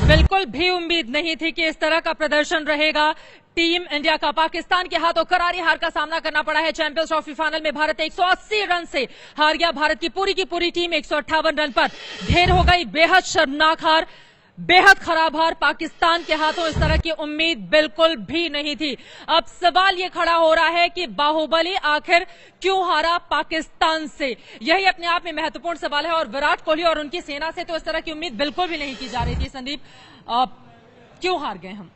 बिल्कुल भी उम्मीद नहीं थी कि इस तरह का प्रदर्शन रहेगा टीम इंडिया का। पाकिस्तान के हाथों करारी हार का सामना करना पड़ा है। चैंपियंस ट्रॉफी फाइनल में भारत 180 रन से हार गया। भारत की पूरी टीम 158 रन पर ढेर हो गई। बेहद शर्मनाक हार, बेहद खराब हार। पाकिस्तान के हाथों इस तरह की उम्मीद बिल्कुल भी नहीं थी। अब सवाल ये खड़ा हो रहा है कि बाहुबली आखिर क्यों हारा पाकिस्तान से, यही अपने आप में महत्वपूर्ण सवाल है। और विराट कोहली और उनकी सेना से तो इस तरह की उम्मीद बिल्कुल भी नहीं की जा रही थी। संदीप, क्यों हार गए हम?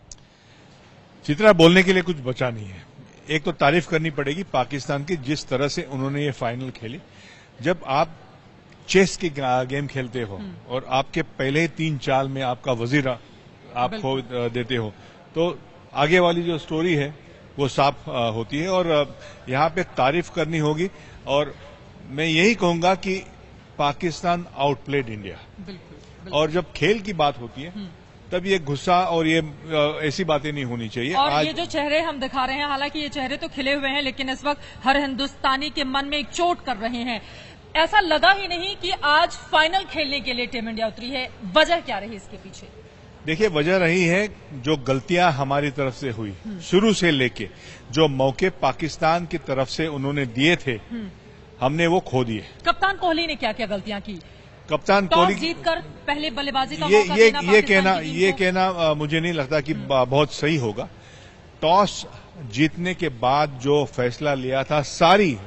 चित्रा, बोलने के लिए कुछ बचा नहीं है। एक तो तारीफ करनी पड़ेगी पाकिस्तान की, जिस तरह से उन्होंने ये फाइनल खेली। जब आप चेस की गेम खेलते हो और आपके पहले 3 चाल में आपका वजीर आप खो देते हो, तो आगे वाली जो स्टोरी है वो साफ होती है। और यहाँ पे तारीफ करनी होगी। और मैं यही कहूंगा कि पाकिस्तान आउटप्लेड इंडिया। और जब खेल की बात होती है तब ये गुस्सा और ये ऐसी बातें नहीं होनी चाहिए। और आज ये जो चेहरे हम दिखा रहे हैं, हालांकि ये चेहरे तो खिले हुए हैं, लेकिन इस वक्त हर हिंदुस्तानी के मन में एक चोट कर रहे हैं। ऐसा लगा ही नहीं कि आज फाइनल खेलने के लिए टीम इंडिया उतरी है। वजह क्या रही इसके पीछे? देखिए, वजह रही है जो गलतियां हमारी तरफ से हुई शुरू से लेके, जो मौके पाकिस्तान की तरफ से उन्होंने दिए थे, हमने वो खो दिए। कप्तान कोहली ने क्या क्या गलतियां की? कप्तान कोहली जीतकर पहले बल्लेबाजी का मौका देना ये कहना मुझे नहीं लगता कि बहुत सही होगा। टॉस जीतने के बाद जो फैसला लिया था, सारी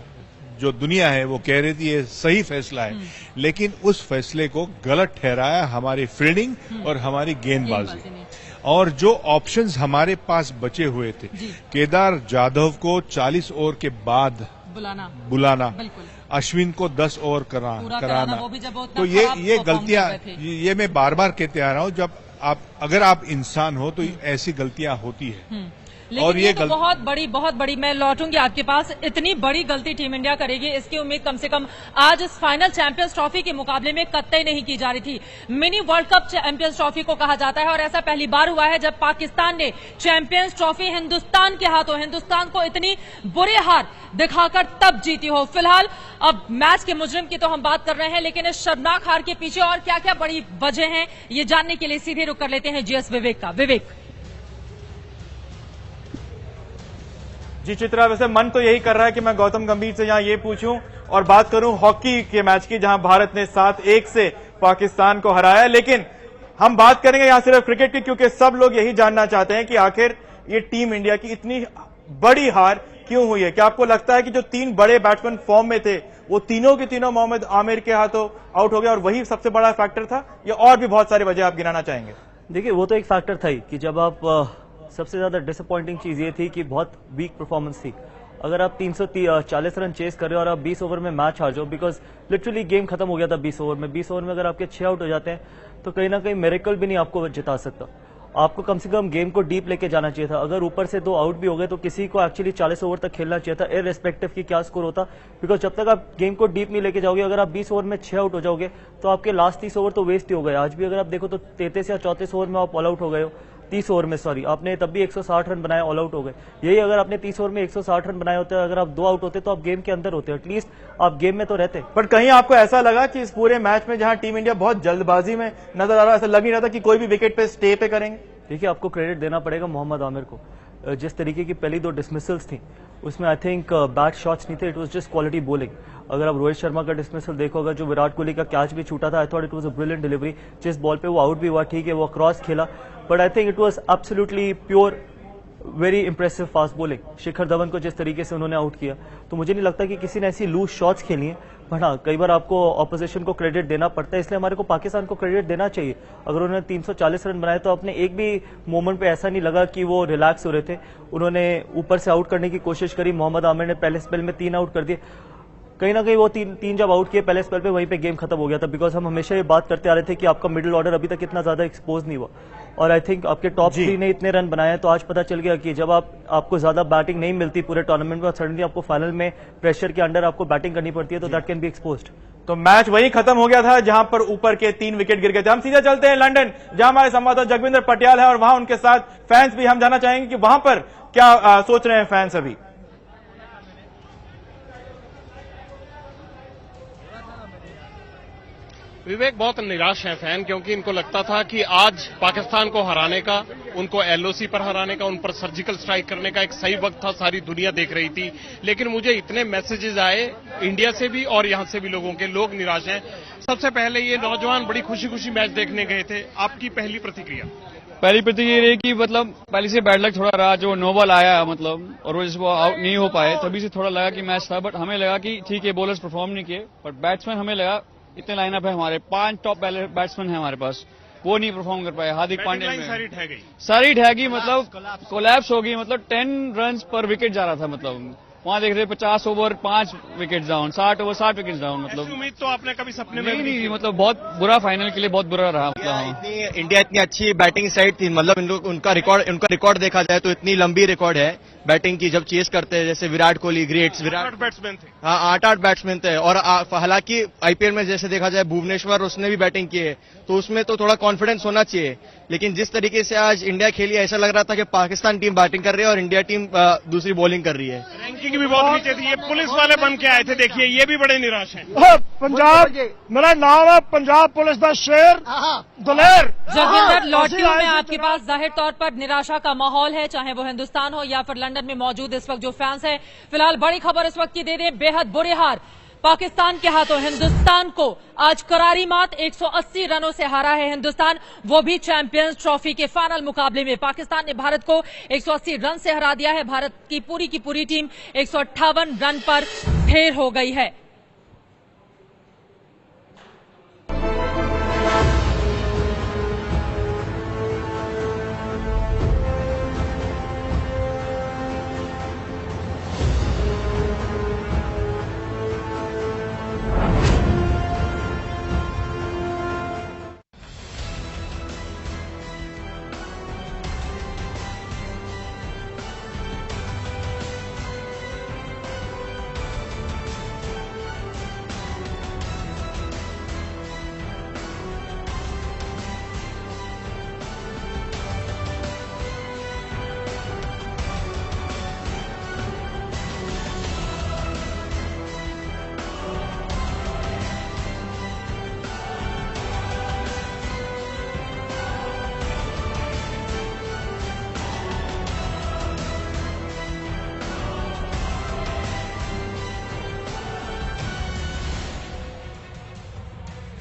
जो दुनिया है वो कह रही थी ये सही फैसला है, लेकिन उस फैसले को गलत ठहराया हमारी फील्डिंग और हमारी गेंदबाजी। और जो ऑप्शंस हमारे पास बचे हुए थे, केदार जाधव को 40 ओवर के बाद बुलाना, अश्विन को 10 ओवर कराना, तो ये गलतियां, ये मैं बार बार कहते आ रहा हूं, जब अगर आप इंसान हो तो ऐसी गलतियां होती है। लेकिन और ये तो बहुत बड़ी मैं लौटूंगी आपके पास, इतनी बड़ी गलती टीम इंडिया करेगी इसकी उम्मीद कम से कम आज इस फाइनल चैंपियंस ट्रॉफी के मुकाबले में कतई नहीं की जा रही थी। Mini world cup champions trophy को कहा जाता है और ऐसा पहली बार हुआ है जब पाकिस्तान ने चैंपियंस ट्रॉफी हिंदुस्तान के हाथों, हिंदुस्तान को इतनी बुरी हार दिखाकर तब जीती हो। फिलहाल अब मैच के मुजरिम की तो हम बात कर रहे हैं, लेकिन इस शर्मनाक हार के पीछे और क्या क्या बड़ी वजह है, ये जानने के लिए सीधे रुख कर लेते हैं जीएस विवेक का। विवेक जी चित्रा, वैसे मन तो यही कर रहा है कि मैं गौतम गंभीर से यहाँ ये पूछूं और बात करूं हॉकी के मैच की, जहां भारत ने 7-1 से पाकिस्तान को हराया। लेकिन हम बात करेंगे यहाँ सिर्फ क्रिकेट की, क्योंकि सब लोग यही जानना चाहते हैं कि आखिर ये टीम इंडिया की इतनी बड़ी हार क्यों हुई है। क्या आपको लगता है कि जो 3 बड़े बैट्समैन फॉर्म में थे वो तीनों के तीनों मोहम्मद आमिर के हाथों आउट हो गए और वही सबसे बड़ा फैक्टर था, या और भी बहुत सारी वजह आप गिनाना चाहेंगे? देखिए, वो तो एक फैक्टर था ही कि जब आप सबसे ज्यादा डिसअपॉइंटिंग चीज ये थी कि बहुत वीक परफॉर्मेंस थी। अगर आप 340 रन चेस कर रहे हो और आप 20 ओवर में मैच हार जाओ, बिकॉज लिटरली गेम खत्म हो गया था 20 ओवर में। 20 ओवर में अगर आपके 6 आउट हो जाते हैं तो कहीं ना कहीं मिरेकल भी नहीं आपको जिता सकता। आपको कम से कम गेम को डीप लेके जाना चाहिए था। अगर ऊपर से 2 आउट भी हो गए तो किसी को एक्चुअली 40 ओवर तक खेलना चाहिए था, इररिस्पेक्टिव की क्या स्कोर होता, बिकॉज जब तक आप गेम को डीप नहीं लेके जाओगे, अगर आप 20 ओवर में 6 आउट हो जाओगे तो आपके लास्ट 30 ओवर तो वेस्ट ही हो गए। आज भी अगर आप देखो तो 33 या 34 ओवर में आप ऑल आउट हो गए हो, 30 ओवर में, सॉरी, आपने तब भी 160 रन बनाए, ऑल आउट हो गए। यही अगर आपने 30 ओवर में 160 रन बनाए होते, अगर आप 2 आउट होते तो आप गेम के अंदर होते, एटलीस्ट आप गेम में तो रहते। पर कहीं आपको ऐसा लगा कि इस पूरे मैच में जहां टीम इंडिया बहुत जल्दबाजी में नजर आ रहा है, ऐसा लग नहीं रहा था कि कोई भी विकेट पे स्टे पे करेंगे? देखिए, आपको क्रेडिट देना पड़ेगा मोहम्मद आमिर को। जिस तरीके की पहली 2 डिसमिसल्स थी उसमें आई थिंक बैट शॉट्स नहीं थे, it was just quality bowling. अगर आप रोहित शर्मा का डिसमिसल देखोगे, जो विराट कोहली का कैच भी छूटा था, I thought it was a brilliant delivery. जिस बॉल पे वो आउट भी हुआ, ठीक है, वो क्रॉस खेला, but I think it was absolutely pure very impressive fast bowling. Shikhar Dhawan को जिस तरीके से उन्होंने आउट किया, तो मुझे नहीं लगता कि किसी ने ऐसी लूज शॉट्स खेली हैं। बट हाँ, कई बार आपको ऑपोजिशन को क्रेडिट देना पड़ता है, इसलिए हमारे को पाकिस्तान को क्रेडिट देना चाहिए। अगर उन्होंने 340 रन बनाए तो अपने एक भी मोमेंट पे ऐसा नहीं लगा कि वो रिलैक्स हो रहे थे। उन्होंने ऊपर से आउट करने की कोशिश करी। मोहम्मद आमिर ने पहले स्पेल में 3 आउट कर दिए। कहीं ना कहीं वो तीन जब आउट किए पहले स्पेल पे, वहीं पे गेम खत्म हो गया था। बिकॉज हम हमेशा ये बात करते आ रहे थे कि आपका मिडिल ऑर्डर अभी तक इतना ज्यादा एक्सपोज नहीं हुआ, और आई थिंक आपके टॉप 3 ने इतने रन बनाए, तो आज पता चल गया कि जब आपको ज्यादा बैटिंग नहीं मिलती पूरे टूर्नामेंट में, सडनली आपको फाइनल में प्रेशर के अंडर आपको बैटिंग करनी पड़ती है, तो दैट कैन बी एक्सपोज्ड। तो मैच वहीं खत्म हो गया था जहां पर ऊपर के 3 विकेट गिर गए थे। हम सीधे चलते हैं लंदन, जहां हमारे संवाददाता जगविंदर पटियाल है और वहां उनके साथ फैंस भी। हम जानना चाहेंगे कि वहां पर क्या सोच रहे हैं फैंस अभी। विवेक बहुत निराश हैं फैन, क्योंकि इनको लगता था कि आज पाकिस्तान को हराने का, उनको एलओसी पर हराने का, उन पर सर्जिकल स्ट्राइक करने का एक सही वक्त था, सारी दुनिया देख रही थी। लेकिन मुझे इतने मैसेजेस आए इंडिया से भी और यहां से भी लोगों के, लोग निराश हैं। सबसे पहले ये नौजवान बड़ी खुशी खुशी मैच देखने गए थे, आपकी पहली प्रतिक्रिया? पहली प्रतिक्रिया ये रही कि मतलब पहले से बैड लक थोड़ा रहा, जो नो बॉल आया मतलब और वो जिसको आउट नहीं हो पाए, तभी से थोड़ा लगा कि मैच था। बट हमें लगा कि ठीक है, बॉलर्स परफॉर्म नहीं किए, बट बैट्समैन हमें लगा इतने लाइनअप है हमारे, 5 टॉप बैट्समैन है हमारे पास, वो नहीं परफॉर्म कर पाए। हार्दिक पांड्या सारी ढह गई, मतलब कोलैप्स हो गई, मतलब 10 रन पर विकेट जा रहा था। मतलब वहां देख रहे 50 over 5 wicket down, 60 over 60 wicket down. मतलब उम्मीद तो आपने कभी सपने में नहीं, मतलब बहुत बुरा, फाइनल के लिए बहुत बुरा रहा। मतलब इंडिया इतनी अच्छी बैटिंग साइड थी, मतलब उनका रिकॉर्ड देखा जाए तो इतनी लंबी रिकॉर्ड है बैटिंग की, जब चेस करते हैं जैसे विराट कोहली, ग्रेट्स विराट बैट्समैन थे। हाँ, 8 बैट्समैन थे। और हालांकि आईपीएल में जैसे देखा जाए भुवनेश्वर, उसने भी बैटिंग की है, तो उसमें तो थोड़ा कॉन्फिडेंस होना चाहिए। लेकिन जिस तरीके से आज इंडिया खेली, ऐसा लग रहा था कि पाकिस्तान टीम बैटिंग कर रही है और इंडिया टीम दूसरी बॉलिंग कर रही है। रैंकिंग भी बहुत नीचे थी, ये पुलिस वाले बन के आए थे, देखिए ये भी बड़े निराश हैं। पंजाब, मेरा नाम है पंजाब पुलिस दा शेर दलेर। जोगिंदर, लौटती हूं मैं आपके पास। जाहिर तौर पर निराशा का माहौल है, चाहे वो हिंदुस्तान हो या फिर लंदन में मौजूद इस वक्त जो फैंस हैं। फिलहाल बड़ी खबर इस वक्त की दे दें, बेहद बुरी हार पाकिस्तान के हाथों हिंदुस्तान को आज करारी मात, 180 रनों से हारा है हिंदुस्तान, वो भी चैंपियंस ट्रॉफी के फाइनल मुकाबले में। पाकिस्तान ने भारत को 180 रन से हरा दिया है। भारत की पूरी टीम 158 रन पर ढेर हो गई है।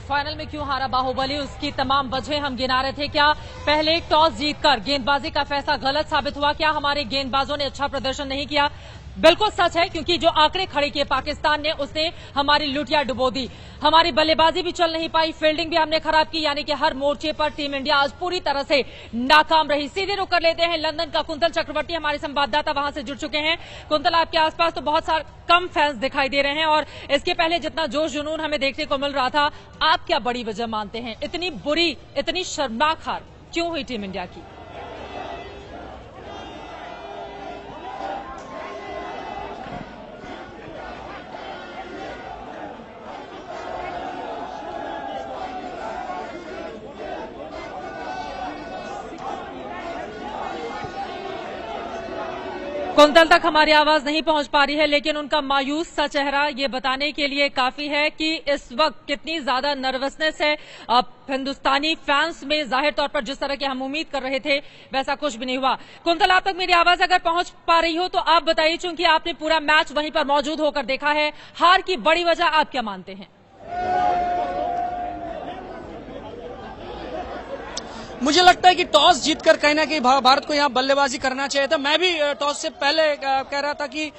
फाइनल में क्यों हारा बाहुबली, उसकी तमाम वजह हम गिना रहे थे। क्या पहले टॉस जीतकर गेंदबाजी का फैसला गलत साबित हुआ? क्या हमारे गेंदबाजों ने अच्छा प्रदर्शन नहीं किया? बिल्कुल सच है, क्योंकि जो आंकड़े खड़े किए पाकिस्तान ने, उसने हमारी लुटिया डुबो दी। हमारी बल्लेबाजी भी चल नहीं पाई, फील्डिंग भी हमने खराब की, यानी कि हर मोर्चे पर टीम इंडिया आज पूरी तरह से नाकाम रही। सीधे रुक कर लेते हैं लंदन का। कुंतल चक्रवर्ती हमारे संवाददाता वहां से जुड़ चुके हैं। कुंतल, आपके आसपास तो बहुत सारे कम फैंस दिखाई दे रहे हैं और इसके पहले जितना जोश जुनून हमें देखने को मिल रहा था, आप क्या बड़ी वजह मानते हैं इतनी बुरी, इतनी शर्मनाक हार क्यों हुई टीम इंडिया की? कुंतल तक हमारी आवाज नहीं पहुंच पा रही है, लेकिन उनका मायूस सा चेहरा ये बताने के लिए काफी है कि इस वक्त कितनी ज्यादा नर्वसनेस है हिंदुस्तानी फैंस में। जाहिर तौर पर जिस तरह की हम उम्मीद कर रहे थे वैसा कुछ भी नहीं हुआ। कुंतल, आप तक मेरी आवाज अगर पहुंच पा रही हो तो आप बताइए, चूंकि आपने पूरा मैच वहीं पर मौजूद होकर देखा है, हार की बड़ी वजह आप क्या मानते हैं? मुझे लगता है कि टॉस जीतकर कहीं ना कहीं भारत को यहाँ बल्लेबाजी करना चाहिए था। मैं भी टॉस से पहले कह रहा था कि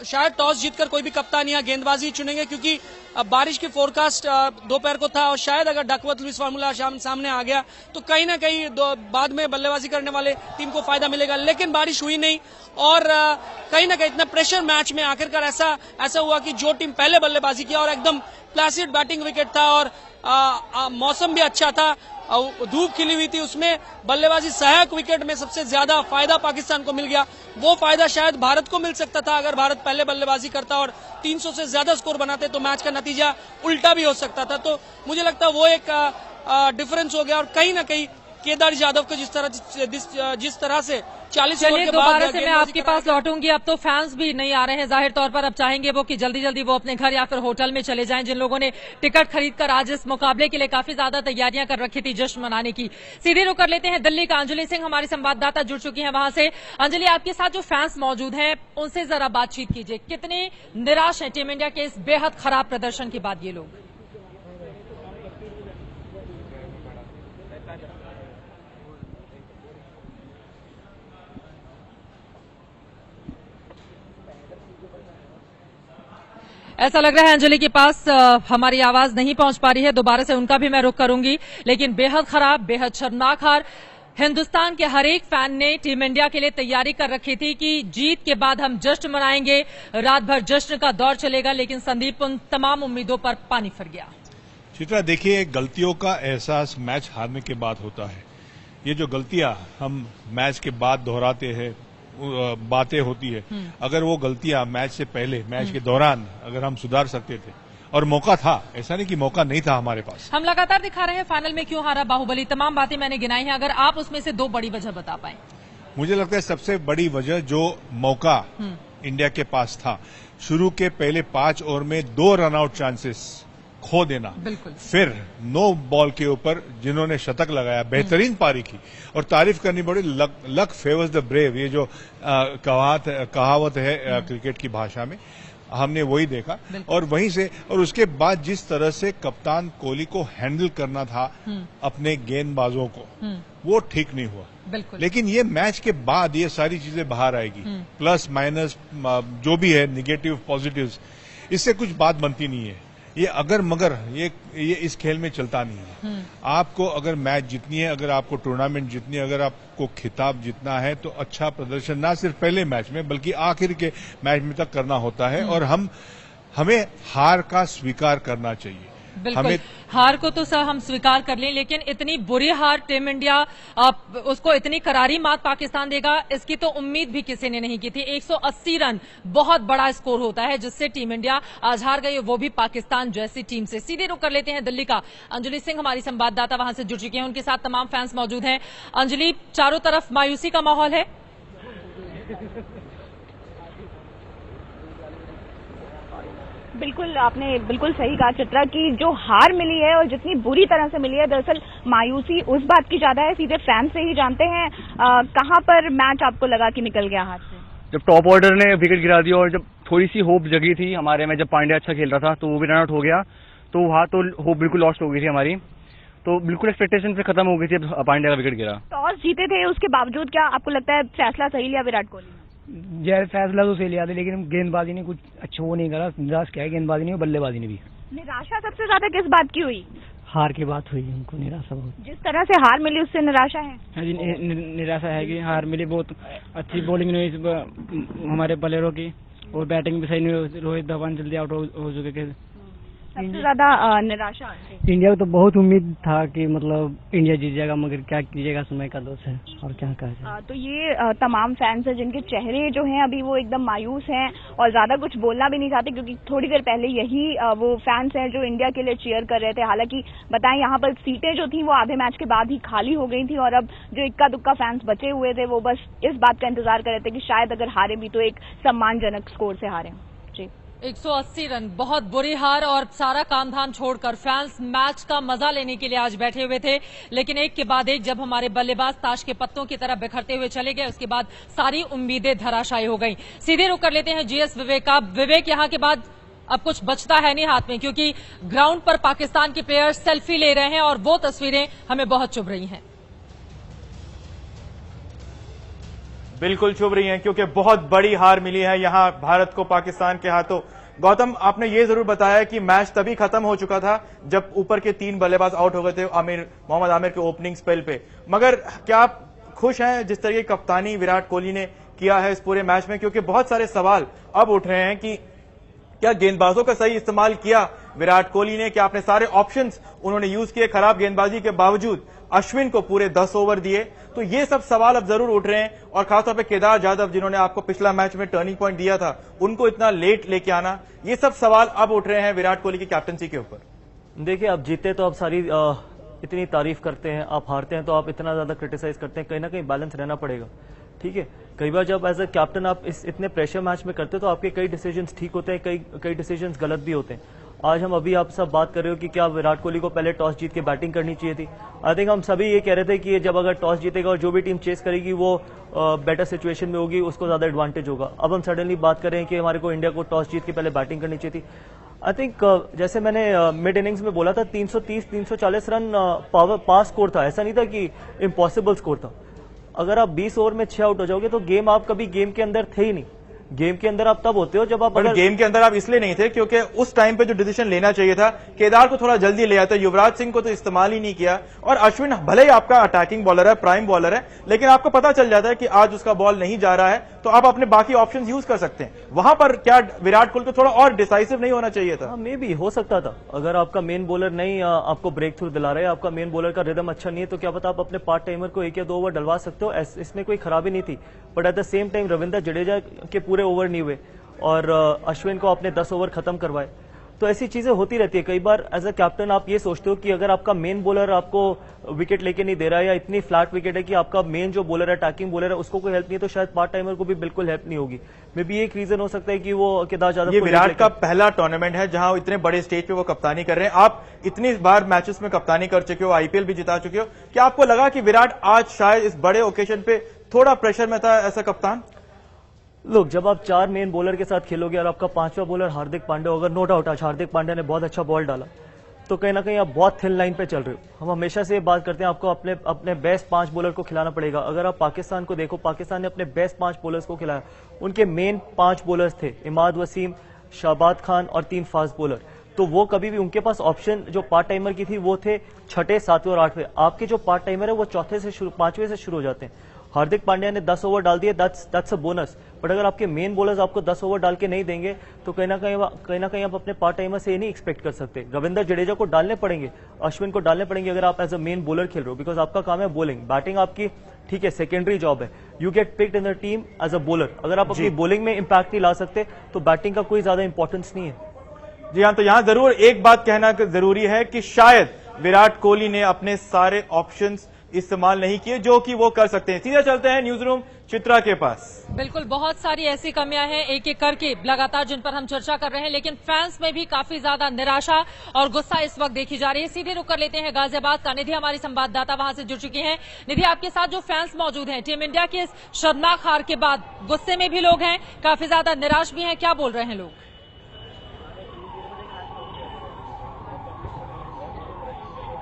शायद टॉस जीतकर कोई भी कप्तान यहाँ गेंदबाजी चुनेंगे, क्योंकि बारिश की फोरकास्ट दोपहर को था और शायद अगर डकवर्थ लुइस फार्मूला सामने आ गया तो कहीं ना कहीं बाद में बल्लेबाजी करने वाले टीम को फायदा मिलेगा। लेकिन बारिश हुई नहीं और कहीं ना कहीं इतना प्रेशर मैच में आखिरकार ऐसा हुआ कि जो टीम पहले बल्लेबाजी किया और एकदम प्लासिड बैटिंग विकेट था और मौसम भी अच्छा था, धूप खिली हुई थी, उसमें बल्लेबाजी सहायक विकेट में सबसे ज्यादा फायदा पाकिस्तान को मिल गया। वो फायदा शायद भारत को मिल सकता था अगर भारत पहले बल्लेबाजी करता और 300 से ज्यादा स्कोर बनाते तो मैच का नतीजा उल्टा भी हो सकता था। तो मुझे लगता है वो एक डिफरेंस हो गया और कहीं ना कहीं केदार यादव को जिस तरह से 40 ओवर चलिए के दोबारा बाद से मैं गेंदबाजी आपके करा पास लौटूंगी। अब तो फैंस भी नहीं आ रहे हैं जाहिर तौर पर, अब चाहेंगे वो कि जल्दी जल्दी वो अपने घर या फिर होटल में चले जाएं। जिन लोगों ने टिकट खरीदकर आज इस मुकाबले के लिए काफी ज्यादा तैयारियां कर रखी थी जश्न मनाने की। सीधे रुक कर लेते हैं दिल्ली का। अंजलि सिंह हमारी संवाददाता जुड़ चुकी हैं वहां से। अंजलि, आपके साथ जो फैंस मौजूद हैं उनसे जरा बातचीत कीजिए, कितने निराश हैं टीम इंडिया के इस बेहद खराब प्रदर्शन के बाद ये लोग? ऐसा लग रहा है अंजलि के पास हमारी आवाज नहीं पहुंच पा रही है, दोबारा से उनका भी मैं रुख करूंगी। लेकिन बेहद खराब, बेहद शर्मनाक हार। हिंदुस्तान के हर एक फैन ने टीम इंडिया के लिए तैयारी कर रखी थी कि जीत के बाद हम जश्न मनाएंगे, रात भर जश्न का दौर चलेगा, लेकिन संदीप उन तमाम उम्मीदों पर पानी फिर गया। चित्रा, देखिए, गलतियों का एहसास मैच हारने के बाद होता है। ये जो गलतियां हम मैच के बाद दोहराते हैं, बातें होती है, अगर वो गलतियां मैच से पहले, मैच के दौरान अगर हम सुधार सकते थे, और मौका था, ऐसा नहीं कि मौका नहीं था हमारे पास। हम लगातार दिखा रहे हैं फाइनल में क्यों हारा बाहुबली, तमाम बातें मैंने गिनाई हैं, अगर आप उसमें से दो बड़ी वजह बता पाए। मुझे लगता है सबसे बड़ी वजह जो मौका इंडिया के पास था, शुरू के पहले 5 ओवर में 2 रनआउट चांसेस खो देना, बिल्कुल। फिर 9 बॉल के ऊपर जिन्होंने शतक लगाया, बेहतरीन पारी की, और तारीफ करनी पड़ी, लक फेवर्स द ब्रेव, ये जो कहावत है क्रिकेट की भाषा में, हमने वही देखा। और वहीं से, और उसके बाद जिस तरह से कप्तान कोहली को हैंडल करना था अपने गेंदबाजों को, वो ठीक नहीं हुआ। बिल्कुल। लेकिन ये मैच के बाद ये सारी चीजें बाहर आएगी, प्लस माइनस जो भी है, निगेटिव पॉजिटिव्स, इससे कुछ बात बनती नहीं है। ये अगर मगर ये इस खेल में चलता नहीं है। आपको अगर मैच जीतनी है, अगर आपको टूर्नामेंट जीतनी है, अगर आपको खिताब जीतना है, तो अच्छा प्रदर्शन ना सिर्फ पहले मैच में बल्कि आखिर के मैच में तक करना होता है। और हमें हार का स्वीकार करना चाहिए। बिल्कुल, हार को तो सर हम स्वीकार कर लें, लेकिन इतनी बुरी हार टीम इंडिया, उसको इतनी करारी मात पाकिस्तान देगा, इसकी तो उम्मीद भी किसी ने नहीं की थी। 180 रन बहुत बड़ा स्कोर होता है, जिससे टीम इंडिया आज हार गई, वो भी पाकिस्तान जैसी टीम से। सीधे रुक कर लेते हैं दिल्ली का। अंजलि सिंह हमारी संवाददाता वहां से जुड़ चुकी हैं, उनके साथ तमाम फैंस मौजूद हैं। अंजलि, चारों तरफ मायूसी का माहौल है। बिल्कुल, आपने बिल्कुल सही कहा चित्रा कि जो हार मिली है और जितनी बुरी तरह से मिली है, दरअसल मायूसी उस बात की ज्यादा है, सीधे फैन से ही जानते हैं। कहां पर मैच आपको लगा कि निकल गया हाथ से? जब टॉप ऑर्डर ने विकेट गिरा दिया और जब थोड़ी सी होप जगी थी हमारे में, जब पांड्या अच्छा खेल रहा था तो वो भी रन आउट हो गया, तो वहां तो होप बिल्कुल लॉस्ट हो गई थी हमारी, तो बिल्कुल एक्सपेक्टेशन पे खत्म हो गई थी जब पांड्या का विकेट गिरा। टॉस जीते थे, उसके बावजूद क्या आपको लगता है फैसला सही लिया विराट कोहली ने? जय फैसला तो सही लिया था, लेकिन गेंदबाजी ने कुछ अच्छा वो नहीं करा, निराश किया है गेंदबाजी ने, बल्लेबाजी ने भी। निराशा सबसे ज्यादा किस बात की हुई? हार की बात हुई, उनको निराशा बहुत। जिस तरह से हार मिली उससे निराशा है? हाँ जी, निराशा है कि हार मिली, बहुत अच्छी बॉलिंग नहीं हमारे बॉलरों की, और बैटिंग भी सही नहीं, रोहित धवन जल्दी आउट हो चुके थे। सबसे ज्यादा निराशा इंडिया को तो बहुत उम्मीद था कि मतलब इंडिया जीत जाएगा, मगर क्या कीजिएगा, समय का दोष है और क्या कहा जाए। तो ये तमाम फैंस हैं जिनके चेहरे जो हैं अभी वो एकदम मायूस हैं और ज्यादा कुछ बोलना भी नहीं चाहते, क्योंकि थोड़ी देर पहले यही वो फैंस हैं जो इंडिया के लिए चीयर कर रहे थे। हालांकि बताएं, यहाँ पर सीटें जो थी वो आधे मैच के बाद ही खाली हो गई थी, और अब जो इक्का दुक्का फैंस बचे हुए थे वो बस इस बात का इंतजार कर रहे थे कि शायद अगर हारे भी तो एक सम्मानजनक स्कोर से हारे। जी, 180 रन, बहुत बुरी हार, और सारा काम धाम छोड़कर फैंस मैच का मजा लेने के लिए आज बैठे हुए थे। लेकिन एक के बाद एक जब हमारे बल्लेबाज ताश के पत्तों की तरह बिखरते हुए चले गए, उसके बाद सारी उम्मीदें धराशायी हो गई। सीधे रुक कर लेते हैं जीएस विवेक का। विवेक, यहां के बाद अब कुछ बचता है नहीं हाथ में, क्योंकि ग्राउंड पर पाकिस्तान के प्लेयर्स सेल्फी ले रहे हैं और वो तस्वीरें हमें बहुत चुभ रही हैं। बिल्कुल चुभ रही हैं, क्योंकि बहुत बड़ी हार मिली है यहां भारत को पाकिस्तान के हाथों। गौतम, आपने ये जरूर बताया कि मैच तभी खत्म हो चुका था जब ऊपर के 3 बल्लेबाज आउट हो गए थे मोहम्मद आमिर के ओपनिंग स्पेल पे, मगर क्या आप खुश हैं जिस तरह की कप्तानी विराट कोहली ने किया है इस पूरे मैच में? क्योंकि बहुत सारे सवाल अब उठ रहे हैं कि क्या गेंदबाजों का सही इस्तेमाल किया विराट कोहली ने? क्या अपने सारे ऑप्शंस उन्होंने यूज किए खराब गेंदबाजी के बावजूद? अश्विन को पूरे 10 ओवर दिए, तो ये सब सवाल अब जरूर उठ रहे हैं। और खासतौर पे केदार जाधव, जिन्होंने आपको पिछला मैच में टर्निंग पॉइंट दिया था, उनको इतना लेट लेके आना, ये सब सवाल अब उठ रहे हैं विराट कोहली की कैप्टनसी के ऊपर। देखिए, आप जीते तो आप सारी इतनी तारीफ करते हैं, आप हारते हैं तो आप इतना ज्यादा क्रिटिसाइज करते हैं, कहीं ना कहीं बैलेंस रहना पड़ेगा। ठीक है, कई बार जब एज अ कैप्टन आप इस इतने प्रेशर मैच में करते हो तो आपके कई डिसीजंस ठीक होते हैं, कई डिसीजंस गलत भी होते हैं। आज हम अभी आप सब बात कर रहे हो कि क्या विराट कोहली को पहले टॉस जीत के बैटिंग करनी चाहिए थी। आई थिंक हम सभी ये कह रहे थे कि जब अगर टॉस जीतेगा और जो भी टीम चेस करेगी वो बेटर सिचुएशन में होगी, उसको ज्यादा एडवांटेज होगा। अब हम सडनली बात कर रहे हैं कि हमारे को इंडिया को टॉस जीत के पहले बैटिंग करनी चाहिए थी। आई थिंक जैसे मैंने मिड इनिंग्स में बोला था 330-340 रन पावर पास स्कोर था, ऐसा नहीं था कि इम्पॉसिबल स्कोर था। अगर आप 20 ओवर में 6 आउट हो जाओगे तो गेम आप कभी गेम के अंदर थे ही नहीं। गेम के अंदर आप तब होते हो जब आप अगर गेम के अंदर आप इसलिए नहीं थे क्योंकि उस टाइम पे जो डिसीजन लेना चाहिए था, केदार को थोड़ा जल्दी ले आता, युवराज सिंह को तो इस्तेमाल ही नहीं किया, और अश्विन भले ही आपका अटैकिंग बॉलर है, प्राइम बॉलर है, लेकिन आपको पता चल जाता है कि आज उसका बॉल नहीं जा रहा है तो आप अपने बाकी ऑप्शंस यूज कर सकते हैं। वहां पर क्या विराट कोहली को थोड़ा और डिसाइसिव नहीं होना चाहिए था? मे बी हो सकता था। अगर आपका मेन बॉलर नहीं आपको ब्रेक थ्रू दिला रहा है, आपका मेन बॉलर का रिदम अच्छा नहीं है, तो क्या पता आप अपने पार्ट टाइमर को 1 या 2 ओवर डलवा सकते हो, इसमें कोई खराबी नहीं थी। But at the same time Ravindra Jadeja के पूरे ओवर नहीं हुए और अश्विन को आपने 10 ओवर खत्म करवाए, तो ऐसी चीजें होती रहती है। कई बार एज अ कैप्टन आप ये सोचते हो कि अगर आपका मेन बॉलर आपको विकेट लेके नहीं दे रहा है या इतनी फ्लैट विकेट है कि आपका मेन जो बॉलर है, अटैकिंग बॉलर है, उसको कोई हेल्प नहीं है, तो शायद पार्ट टाइमर को भी बिल्कुल हेल्प नहीं होगी। मे बी एक रीजन हो सकता है कि वो केदार यादव, ये विराट का पहला टूर्नामेंट है जहां इतने बड़े स्टेज पे वो कप्तानी कर रहे हैं। आप इतनी बार मैचेस में कप्तानी कर चुके हो, आईपीएल भी जिता चुके हो, क्या आपको लगा कि विराट आज शायद इस बड़े ओकेजन पे थोड़ा प्रेशर में था ऐसा कप्तान? लोग जब आप 4 मेन बॉलर के साथ खेलोगे और आपका 5वां बॉलर हार्दिक पांड्या होगा, नो डाउट आज हार्दिक पांड्या ने बहुत अच्छा बॉल डाला, तो कहीं ना कहीं आप बहुत थिन लाइन पे चल रहे हो। हम हमेशा से ये बात करते हैं आपको अपने बेस्ट 5 बॉलर को खिलाना पड़ेगा। अगर आप पाकिस्तान को देखो, पाकिस्तान ने अपने बेस्ट 5 बॉलर्स को खिलाया। उनके मेन 5 बॉलर्स थे इमाद वसीम, शाबाद खान और 3 फास्ट बॉलर। तो वो कभी भी उनके पास ऑप्शन जो पार्ट टाइमर की थी वो थे 6, 7 और 8वें। आपके जो पार्ट टाइमर है वो 4 से शुरू 5वें से शुरू हो जाते हैं। हार्दिक पांड्या ने 10 ओवर डाल दिए, दैट्स अ बोनस। बट अगर आपके मेन बॉलर्स आपको 10 ओवर डाल के नहीं देंगे तो कहीं ना कहीं आप अपने पार्ट टाइमर से ये नहीं एक्सपेक्ट कर सकते। रविंद्र जडेजा को डालने पड़ेंगे, अश्विन को डालने पड़ेंगे अगर आप एज अ मेन बॉलर खेल रहे हो, बिकॉज आपका काम है बॉलिंग। बैटिंग आपकी ठीक है सेकेंडरी जॉब है, you get picked in the team as a bowler. अगर आप अपनी बॉलिंग में इंपैक्ट नहीं ला सकते तो बैटिंग का कोई ज्यादा इंपॉर्टेंस नहीं है। जी हाँ, तो यहां जरूर एक बात कहना जरूरी है कि शायद विराट कोहली ने अपने सारे ऑप्शंस इस्तेमाल नहीं किए जो कि वो कर सकते हैं। सीधा चलते हैं न्यूज रूम चित्रा के पास। बिल्कुल, बहुत सारी ऐसी कमियां हैं एक एक करके लगातार जिन पर हम चर्चा कर रहे हैं, लेकिन फैंस में भी काफी ज्यादा निराशा और गुस्सा इस वक्त देखी जा रही है। सीधे रुक कर लेते हैं गाजियाबाद का। निधि हमारी संवाददाता वहां से जुड़ चुकी हैं। निधि, आपके साथ जो फैंस मौजूद हैं, टीम इंडिया के इस शर्मनाक हार के बाद गुस्से में भी लोग हैं, काफी ज्यादा निराश भी हैं, क्या बोल रहे हैं लोग?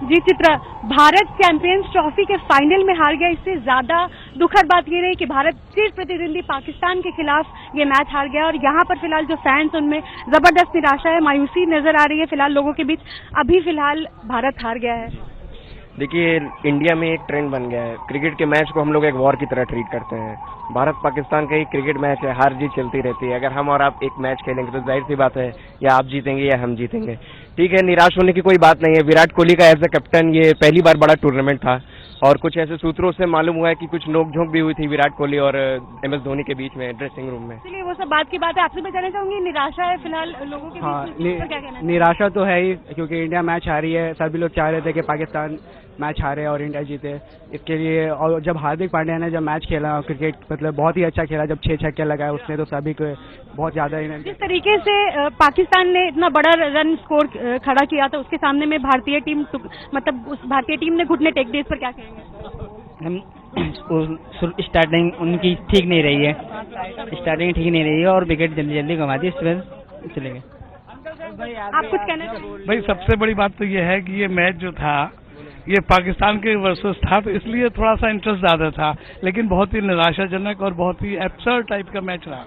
जी चित्रा, भारत चैंपियंस ट्रॉफी के फाइनल में हार गया। इससे ज्यादा दुखद बात ये रही कि भारत चिर प्रतिद्वंदी पाकिस्तान के खिलाफ ये मैच हार गया और यहाँ पर फिलहाल जो फैंस उनमें जबरदस्त निराशा है, मायूसी नजर आ रही है फिलहाल लोगों के बीच। अभी फिलहाल भारत हार गया है। देखिए, इंडिया में एक ट्रेंड बन गया है, क्रिकेट के मैच को हम लोग एक वॉर की तरह ट्रीट करते हैं। भारत पाकिस्तान का एक क्रिकेट मैच है, हार जीत चलती रहती है। अगर हम और आप एक मैच खेलेंगे तो जाहिर सी बात है या आप जीतेंगे या हम जीतेंगे। ठीक है, निराश होने की कोई बात नहीं है। विराट कोहली का एज ए कैप्टन ये पहली बार बड़ा टूर्नामेंट था और कुछ ऐसे सूत्रों से मालूम हुआ है कि कुछ नोकझोंक भी हुई थी विराट कोहली और MS धोनी के बीच में ड्रेसिंग रूम में। इसलिए वो सब बात की बात है। आपसे मैं जानना चाहूंगी, निराशा है फिलहाल लोगों के बीच में, क्या कहना है? निराशा तो है ही, क्योंकि इंडिया मैच हारी है। सभी लोग चाह रहे थे कि पाकिस्तान मैच हारे और इंडिया जीते। इसके लिए, और जब हार्दिक पांड्या ने जब मैच खेला क्रिकेट, मतलब बहुत ही अच्छा खेला, जब 6 छक्के लगाए उसने, तो सभी को बहुत ज्यादा। जिस तरीके से पाकिस्तान ने इतना बड़ा रन स्कोर खड़ा किया था उसके सामने में भारतीय टीम, मतलब उस भारतीय टीम ने घुटने टेक दिए, इस पर क्या कहेंगे? स्टार्टिंग उनकी ठीक नहीं रही है, स्टार्टिंग ठीक नहीं रही है और विकेट जल्दी जल्दी गंवा दी, इस वजह चले गए। आप कुछ कहना चाहिए? भाई, सबसे बड़ी बात तो ये है कि ये मैच जो था ये पाकिस्तान के वर्सेस था, तो इसलिए थोड़ा सा इंटरेस्ट ज्यादा था, लेकिन बहुत ही निराशाजनक और बहुत ही एब्सर्ड टाइप का मैच रहा।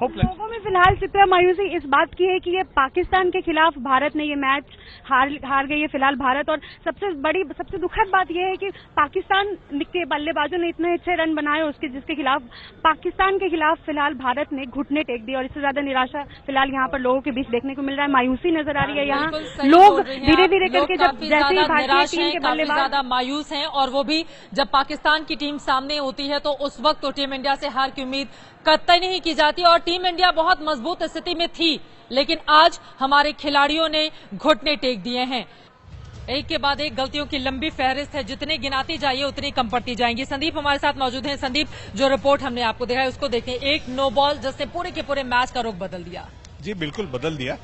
लोगों में फिलहाल चित्रा मायूसी इस बात की है कि ये पाकिस्तान के खिलाफ भारत ने ये मैच हार गई है फिलहाल भारत। और सबसे दुखद बात यह है कि पाकिस्तान के बल्लेबाजों ने इतने अच्छे रन बनाए जिसके खिलाफ पाकिस्तान के खिलाफ फिलहाल भारत ने घुटने टेक दिए। और इससे ज्यादा निराशा फिलहाल यहाँ पर लोगों के बीच देखने को मिल रहा है, मायूसी नजर आ रही है। यहाँ लोग धीरे धीरे करके जब जैसे ही भारतीय टीम के बल्लेबाज ज्यादा मायूस हैं, और वो भी जब पाकिस्तान की टीम सामने होती है तो उस वक्त तो टीम इंडिया से हार की उम्मीद कतई नहीं की जाती। और टीम इंडिया बहुत मजबूत स्थिति में थी, लेकिन आज हमारे खिलाड़ियों ने घुटने टेक दिए हैं। एक के बाद एक गलतियों की लंबी फहरिस्त है, जितने गिनाती जाइए उतनी कम पड़ती जाएंगी। संदीप हमारे साथ मौजूद हैं। संदीप, जो रिपोर्ट हमने आपको दिखाई उसको देखें, एक नो बॉल जिसने पूरे के पूरे मैच का रुख बदल दिया। जी बिल्कुल बदल दिया,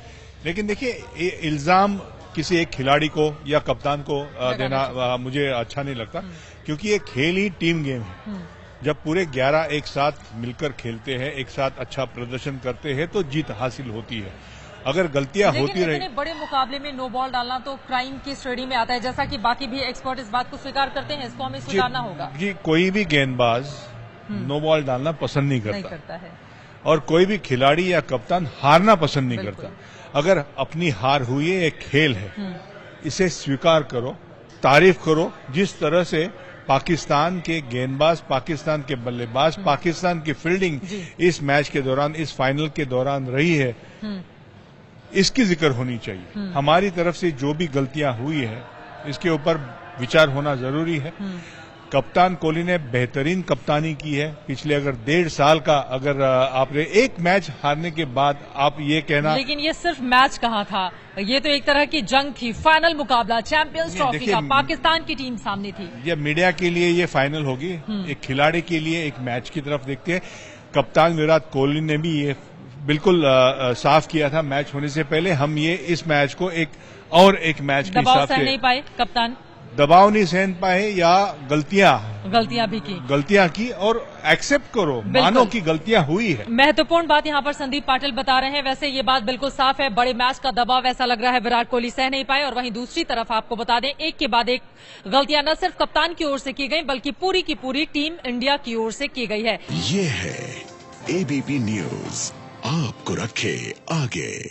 लेकिन देखिए इल्जाम किसी एक खिलाड़ी को या कप्तान को देना मुझे अच्छा नहीं लगता, क्योंकि ये खेल ही टीम गेम है। जब पूरे 11 एक साथ मिलकर खेलते हैं, एक साथ अच्छा प्रदर्शन करते हैं, तो जीत हासिल होती है। अगर गलतियां होती रही, इतने बड़े मुकाबले में नो बॉल डालना तो क्राइम की श्रेणी में आता है, जैसा कि बाकी भी एक्सपर्ट इस बात को स्वीकार करते हैं। इसको हमें सुधारना होगा। जी कोई भी गेंदबाज नो बॉल डालना पसंद नहीं करता है, और कोई भी खिलाड़ी या कप्तान हारना पसंद नहीं करता। अगर अपनी हार हुई है, एक खेल है, इसे स्वीकार करो, तारीफ करो। जिस तरह से पाकिस्तान के गेंदबाज, पाकिस्तान के बल्लेबाज, पाकिस्तान की फील्डिंग इस मैच के दौरान, इस फाइनल के दौरान रही है, इसकी जिक्र होनी चाहिए। हमारी तरफ से जो भी गलतियां हुई है, इसके ऊपर विचार होना जरूरी है। कप्तान कोहली ने बेहतरीन कप्तानी की है पिछले अगर 1.5 साल का। अगर आपने एक मैच हारने के बाद आप ये कहना, लेकिन ये सिर्फ मैच कहाँ था, ये तो एक तरह की जंग थी, फाइनल मुकाबला चैंपियंस ट्रॉफी का, पाकिस्तान की टीम सामने थी। ये मीडिया के लिए ये फाइनल होगी, एक खिलाड़ी के लिए एक मैच की तरफ देखते हैं। कप्तान विराट कोहली ने भी ये बिल्कुल साफ किया था मैच होने से पहले, हम ये इस मैच को एक मैच के हिसाब से नहीं पाए, कप्तान दबाव नहीं सहन पाए, या गलतियां भी की और एक्सेप्ट करो, मानो कि गलतियां हुई है। महत्वपूर्ण बात यहाँ पर संदीप पाटिल बता रहे हैं। वैसे ये बात बिल्कुल साफ है, बड़े मैच का दबाव ऐसा लग रहा है विराट कोहली सह नहीं पाए। और वहीं दूसरी तरफ आपको बता दें, एक के बाद एक गलतियां न सिर्फ कप्तान की ओर से की गई, बल्कि पूरी की पूरी टीम इंडिया की ओर से की गई है। ये है एबीपी न्यूज, आपको रखे आगे।